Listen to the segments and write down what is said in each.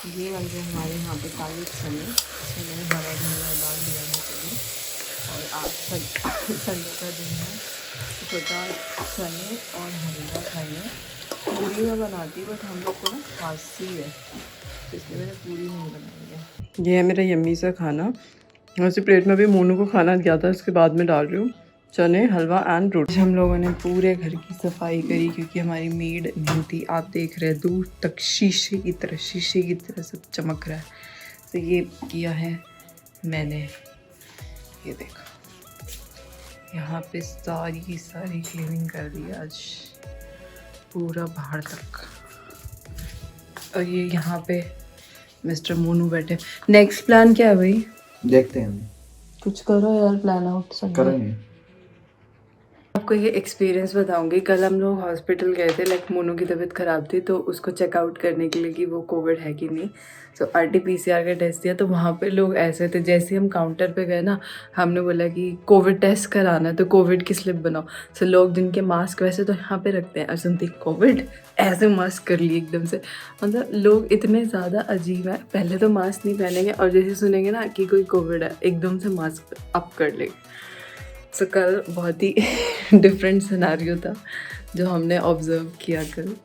ये बन रहे हमारे यहाँ पे काले चने। इसमें मैंने हरा धनिया डाल दिया है कभी। और आज संडे का दिन है, छोटा चने और हलवा खाएंगे। पूरी मैं बनाती बट हम लोग को ना खांसी है, तो इसलिए मैंने पूरी नहीं बनाई है। ये है मेरा यम्मी सा खाना। वैसे प्लेट में भी मोनू को खाना दिया था, इसके बाद में डाल रही हूँ चने, हलवा एंड रोटी। हम लोगों ने पूरे घर की सफाई करी क्योंकि हमारी मेड नहीं थी। आप देख रहे हैं दूर तक शीशे की तरह सब चमक रहा है। तो ये किया है मैंने, ये देखो यहाँ पे सारी क्लीनिंग कर दी आज, पूरा बाहर तक। और ये यहाँ पे मिस्टर मोनू बैठे। नेक्स्ट प्लान क्या है भाई? देखते हैं, कुछ करो यार, प्लान आउट करेंगे। आपको ये एक्सपीरियंस बताऊंगी। कल हम लोग हॉस्पिटल गए थे, लाइक मोनू की तबीयत ख़राब थी, तो उसको चेकआउट करने के लिए कि वो कोविड है कि नहीं। सो RT-PCR का टेस्ट दिया, तो वहाँ पे लोग ऐसे थे, जैसे हम काउंटर पे गए ना, हमने बोला कि कोविड टेस्ट कराना है तो कोविड की स्लिप बनाओ। सो लोग जिनके मास्क वैसे तो यहाँ पे रखते हैं, और सुनती कोविड ऐसे मास्क कर लिए एकदम से। मतलब लोग इतने ज़्यादा अजीब है, पहले तो मास्क नहीं पहनेंगे और जैसे सुनेंगे ना कि कोई कोविड है एकदम से मास्क अप कर लेंगे। सो कल बहुत ही डिफरेंट सिनेरियो था जो हमने ऑब्जर्व किया कल।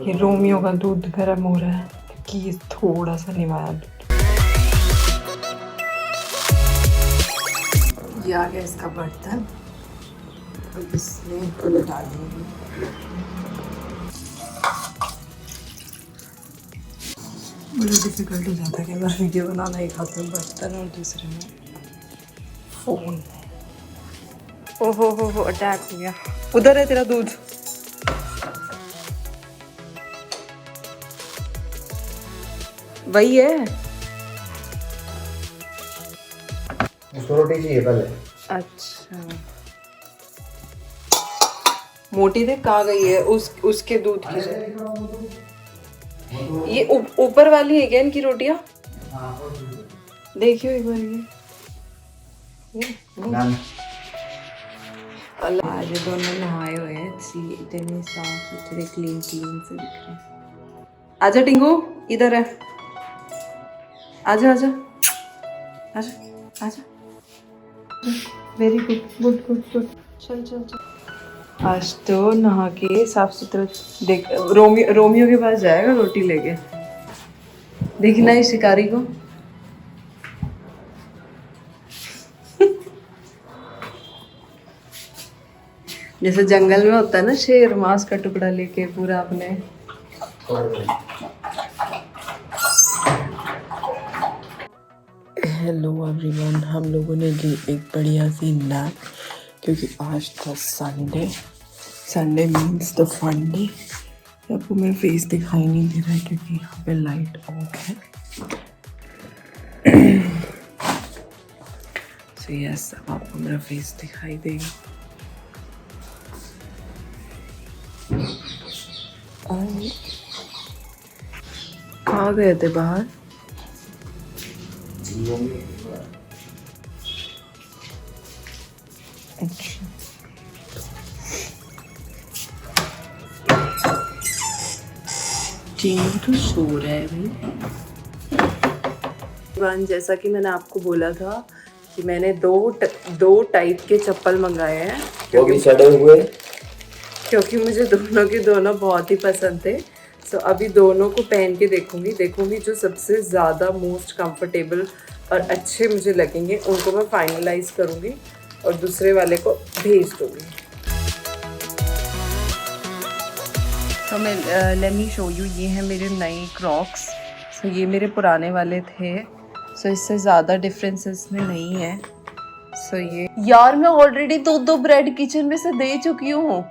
ये रोमियो का दूध गर्म हो रहा है क्योंकि ये थोड़ा सा निवाया दूध। ये आ गया इसका बर्तन, अब इसमें दूध डालेंगे। मुझे डिफिकल्ट हो जाता है कि मैं वीडियो बनाना, एक हाथ में बर्तन और दूसरे में फ़ोन। ओहो अटैक हो गया। उधर है तेरा दूध। वही है। उसको रोटी चाहिए पहले। अच्छा, मोटी देख कहाँ गई है, उसके दूध की। ये ऊपर वाली है क्या इनकी रोटियां? देखियो एक बार ये। आज दोनों नहाए हुए हैं, इतने साफ सुथरे क्लीन से दिख रहे हैं। आजा टिंगू, इधर है, आजा आजा आजा आजा। Very good. चल। आज तो नहा के साफ सुथरा देख, रोमियो के पास जाएगा रोटी लेके। देखना है शिकारी को। जैसे जंगल में होता है ना शेर, मांस का टुकड़ा लेके पूरा अपने। हेलो एवरीवन, हम लोगों ने ली एक बढ़िया सी नैप क्योंकि आज था Sunday means the fun day. आपको मेरा फेस दिखाई नहीं दे रहा है क्योंकि यहाँ पे लाइट ऑफ है। सो यस, अब आपको मेरा फेस दिखाई देगा। कहाँ गए थे बाहर? अच्छा, टीम तो सो रहा है भाई। जैसा कि मैंने आपको बोला था कि मैंने दो टाइप के चप्पल मंगाए हैं क्योंकि मुझे दोनों के दोनों बहुत ही पसंद थे। सो अभी दोनों को पहन के देखूंगी जो सबसे ज़्यादा मोस्ट कंफर्टेबल और अच्छे मुझे लगेंगे उनको मैं फाइनलाइज करूंगी और दूसरे वाले को भेज दूंगी। तो मैं लेट मी शो यू, ये हैं मेरे नए क्रॉक्स। सो ये मेरे पुराने वाले थे, सो इससे ज़्यादा डिफरेंस इसमें नहीं है। सो ये यार मैं ऑलरेडी दो ब्रेड किचन में से दे चुकी हूँ।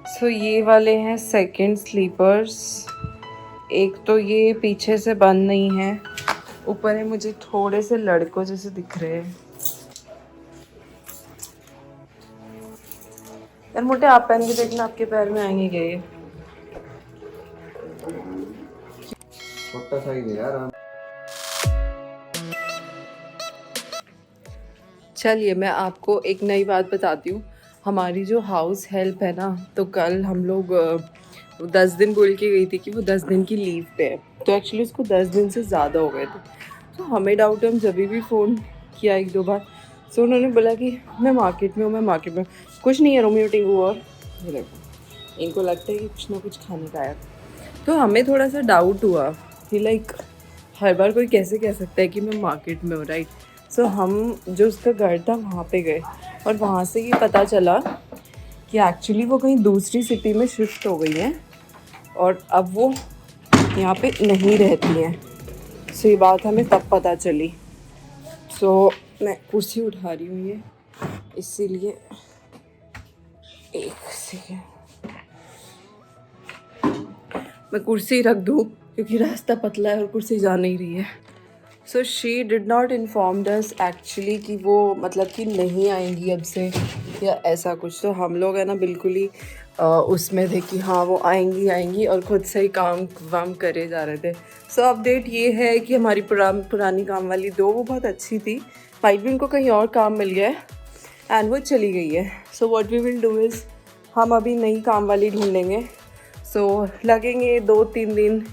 सो ये वाले हैं सेकंड स्लीपर्स। एक तो ये पीछे से बंद नहीं है, ऊपर है, मुझे थोड़े से लड़कों जैसे दिख रहे हैं। यार मोटे आप पहन के देखना, आपके पैर में आएंगे क्या ये? छोटा सा ही दे यार। चलिए मैं आपको एक नई बात बताती हूँ। हमारी जो हाउस हेल्प है ना, तो कल हम लोग वो 10 दिन बोल के गई थी कि वो 10 दिन की लीव पे है, तो एक्चुअली उसको 10 दिन से ज़्यादा हो गए थे। तो हमें डाउट है, हम जब भी फ़ोन किया 1-2 बार, तो उन्होंने बोला कि मैं मार्केट में हूँ। कुछ नहीं है, रोमियो टिंगू और ये देखो, इनको लगता है कि कुछ ना कुछ खाने का आया। तो हमें थोड़ा सा डाउट हुआ कि लाइक हर बार कोई कैसे कह सकता है कि मैं मार्केट में हूँ, राइट। सो हम जो उसका घर था वहाँ पे गए और वहाँ से ये पता चला कि एक्चुअली वो कहीं दूसरी सिटी में शिफ्ट हो गई हैं और अब वो यहाँ पे नहीं रहती हैं। सो ये बात हमें तब पता चली। सो मैं कुर्सी उठा रही हूँ ये, इसीलिए एक सेकेंड मैं कुर्सी रख दूँ क्योंकि रास्ता पतला है और कुर्सी जा नहीं रही है। So she did not informed us actually कि वो मतलब कि नहीं आएंगी अब से या ऐसा कुछ। तो हम लोग है ना बिल्कुल ही उसमें थे कि हाँ वो आएंगी और ख़ुद से ही काम वाम करे जा रहे थे। सो अपडेट ये है कि हमारी पुरानी काम वाली दो, वो बहुत अच्छी थी, माइट भी उनको कहीं और काम मिल गया है एंड वो चली गई है। So what we will do is हम अभी नई काम वाली ढूंढेंगे। सो लगेंगे 2-3 दिन,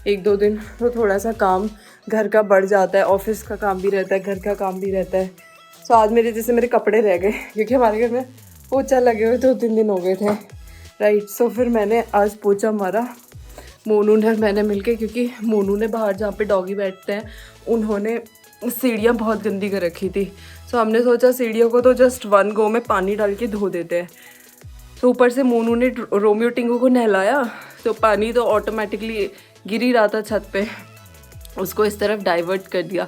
1-2 दिन, तो थोड़ा सा काम घर का बढ़ जाता है, ऑफिस का काम भी रहता है, घर का काम भी रहता है। सो आज मेरे कपड़े रह गए क्योंकि हमारे घर में पोछा लगे हुए 2-3 दिन हो गए थे, राइट। सो फिर मैंने आज पोछा मारा, मोनू ने मैंने मिलके, क्योंकि मोनू ने बाहर जहाँ पे डॉगी बैठते हैं उन्होंने सीढ़ियाँ बहुत गंदी कर रखी थी। सो हमने सोचा सीढ़ियों को तो जस्ट 1 गो में पानी डाल के धो देते हैं। तो ऊपर से मोनू ने रोमियो टिंगू को नहलाया तो पानी तो ऑटोमेटिकली गिर ही रहा था छत पे, उसको इस तरफ डाइवर्ट कर दिया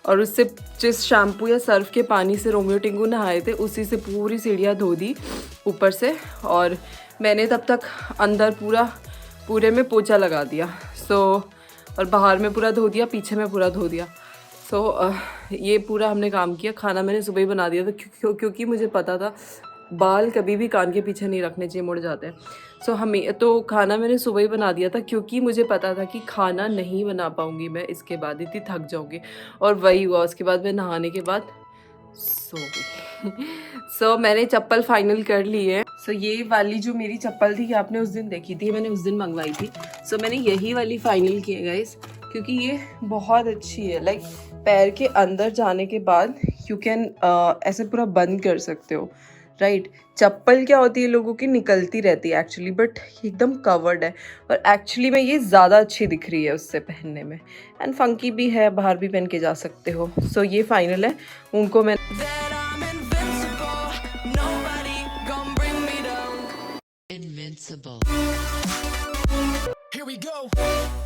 और उससे जिस शैम्पू या सर्फ के पानी से रोमियो टिंगू नहाए थे उसी से पूरी सीढ़ियाँ धो दी ऊपर से। और मैंने तब तक अंदर पूरे में पोछा लगा दिया। सो और बाहर में पूरा धो दिया, पीछे में पूरा धो दिया। सो ये पूरा हमने काम किया। खाना मैंने सुबह ही बना दिया था क्योंकि मुझे पता था बाल कभी भी कान के पीछे नहीं रखने चाहिए, मुड़ जाते हैं। सो हमें तो खाना मैंने सुबह ही बना दिया था क्योंकि मुझे पता था कि खाना नहीं बना पाऊँगी मैं इसके बाद, इतनी थक जाऊँगी। और वही हुआ, उसके बाद मैं नहाने के बाद सो गई। सो मैंने चप्पल फाइनल कर ली है। सो ये वाली जो मेरी चप्पल थी कि आपने उस दिन देखी थी, मैंने उस दिन मंगवाई थी। सो मैंने यही वाली फाइनल की है गाइस, क्योंकि ये बहुत अच्छी है। लाइक पैर के अंदर जाने के बाद यू कैन ऐसे पूरा बंद कर सकते हो, राइट। चप्पल क्या होती है, लोगों की निकलती रहती है एक्चुअली, बट एकदम कवर्ड है और एक्चुअली में ये ज़्यादा अच्छी दिख रही है उससे पहनने में, एंड फंकी भी है, बाहर भी पहन के जा सकते हो। सो ये फाइनल है। उनको मैं Invincible. Here we go.